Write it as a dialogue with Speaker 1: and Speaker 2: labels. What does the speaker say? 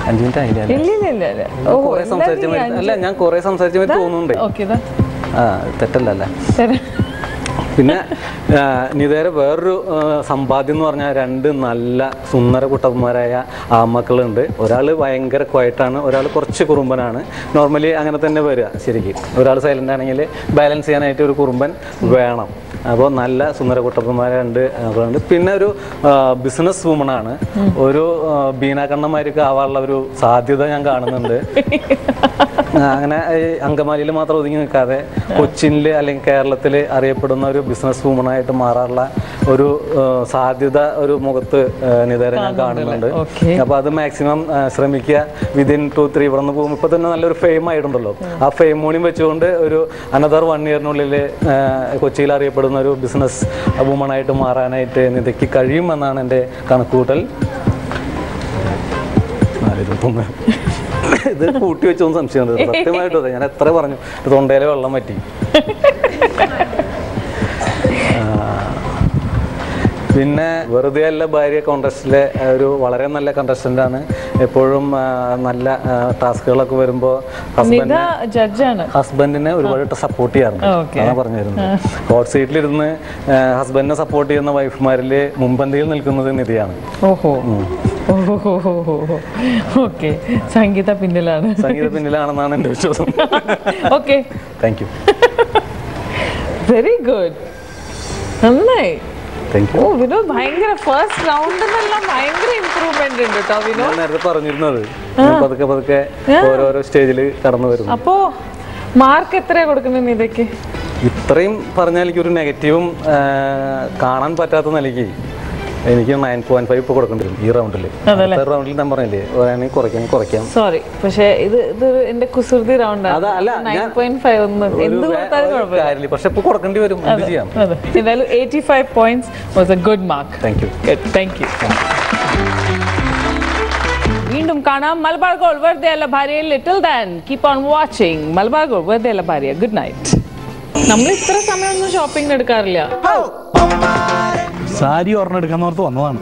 Speaker 1: 5 minute ആയില്ല. അല്ല ഞാൻ കുറെ സംസാരിച്ച തോന്നുന്നുണ്ട്. തെറ്റല്ലേ? പിന്നെ നിതേരെ വേറൊരു സമ്പാദ്യം എന്ന് പറഞ്ഞാൽ 2 നല്ല സുന്ദര കുട്ടന്മാരായ ആമക്കളുണ്ട്. ഒരാൾ ഭയങ്കര ക്വയറ്റാണ്, ഒരാൾ കുറച്ച് കുറുമ്പനാണ്. നോർമലി അങ്ങനെ തന്നെ വരിക. ശരിക്കും ഒരാൾ സൈലൻ്റ് ആണെങ്കിൽ ബാലൻസ് ചെയ്യാനായിട്ട് ഒരു കുറുമ്പൻ വേണം. അപ്പോൾ നല്ല സുന്ദര കുട്ടപ്പന്മാരെ 2 ആളുണ്ട്. പിന്നെ ഒരു ബിസിനസ് വുമണാണ്. ഒരു ബീനാക്കണ്ണന്മാർക്ക് ആവാനുള്ള ഒരു സാധ്യത ഞാൻ കാണുന്നുണ്ട്. അങ്ങനെ അങ്കമാലിയിൽ മാത്രം ഒതുങ്ങി നിൽക്കാതെ കൊച്ചിനിൽ അല്ലെങ്കിൽ കേരളത്തിൽ അറിയപ്പെടുന്ന ഒരു ബിസിനസ് വുമണായിട്ട് മാറാനുള്ള ഒരു സാധ്യത ഒരു മുഖത്ത് നിതേരെ ഞാൻ കാണുന്നുണ്ട്. അപ്പോൾ അത് മാക്സിമം ശ്രമിക്കുക. വിതിൻ 2-3 ഇവിടെ നിന്ന് പോകുമ്പോൾ ഇപ്പോൾ തന്നെ നല്ലൊരു ഫെയിം ആയിട്ടുണ്ടല്ലോ. ആ ഫെയിം മൂണിയും വെച്ചുകൊണ്ട് ഒരു അനദർ 1 ഇയറിനുള്ളിൽ കൊച്ചിയിൽ അറിയപ്പെടുന്ന ഒരു ബിസിനസ് വുമണായിട്ട് മാറാനായിട്ട് നിതയ്ക്ക് കഴിയുമെന്നാണ് എൻ്റെ കണക്കുകൂട്ടൽ. ഇത് കൂട്ടി വെച്ചൊന്നും സംശയമുണ്ട്. സത്യമായിട്ടും അതെ, ഞാൻ എത്ര പറഞ്ഞു തൊണ്ടയിലെ വെള്ളം പറ്റി. പിന്നെ വെറുതെ അല്ല ഭാര്യ കോൺടെസ്റ്റിലെ ഒരു വളരെ നല്ല കണ്ടസ്റ്റൻ്റാണ്. എപ്പോഴും നല്ല ടാസ്കുകളൊക്കെ വരുമ്പോൾ ഹസ്ബൻഡിനെ ഒരുപാട് സപ്പോർട്ട് ചെയ്യാറുണ്ട്. അതാണ് പറഞ്ഞിരുന്നത്. ഹോട്ട് സീറ്റിലിരുന്ന് ഹസ്ബൻഡിനെ സപ്പോർട്ട് ചെയ്യുന്ന വൈഫ്മാരിൽ മുൻപന്തിയിൽ നിൽക്കുന്നത് നിധിയാണ്.
Speaker 2: സംഗീത
Speaker 1: പിന്നിലാണെന്നാണ് എൻ്റെ വിശ്വാസം. Thank you.
Speaker 2: Very good. നന്നായി. വിനോദ് ഭയങ്കര ഫസ്റ്റ് റൗണ്ടിനെല്ലാം ഭയങ്കര ഇംപ്രൂവ്മെന്റ് ഉണ്ട് കേട്ടോ വിനോദ്.
Speaker 1: നേരത്തെ പറഞ്ഞിരുന്നത് പതുക്കെ പതുക്കെ ഓരോരോ സ്റ്റേജിൽ കടന്നു വരുന്നു.
Speaker 2: അപ്പോ മാർക്ക് എത്രയാ കൊടുക്കുന്നത് ഇതൊക്കെ?
Speaker 1: ഇത്രയും പറഞ്ഞാൽ എനിക്കൊരു നെഗറ്റീവും കാണാൻ പറ്റാത്ത നിലയ്ക്ക് എനിക്ക് 9.5 ഇപ്പോൾ കൊടുക്കേണ്ടി വരും ഈ റൗണ്ടിൽ. റൗണ്ടിൽ ഞാൻ പറഞ്ഞില്ലേ വേണമെങ്കിൽ കുറയ്ക്കാം.
Speaker 2: സോറി, പക്ഷേ ഇത് എന്റെ കുസൃതി റൗണ്ട് ആണ്.
Speaker 1: പക്ഷെ ഇപ്പോൾ കൊടുക്കേണ്ടി വരും.
Speaker 2: എന്തായാലും 85 points was a good mark.
Speaker 1: Thank you.
Speaker 2: Thank you. വീണ്ടും കാണാം മലബാർ ഗോൾഡ് വെറുതെ അല്ല ഭാര്യ. Little than keep on watching Malabar gold വെറുതെ അല്ല ഭാര്യ. Good night. നമ്മൾ ഇത്ര സമയമൊന്നും ഷോപ്പിംഗ് എടുക്കാറില്ല.
Speaker 3: സാരി ഒരെണ്ണം എടുക്കാന്ന് ഓർത്ത് വന്നതാണ്.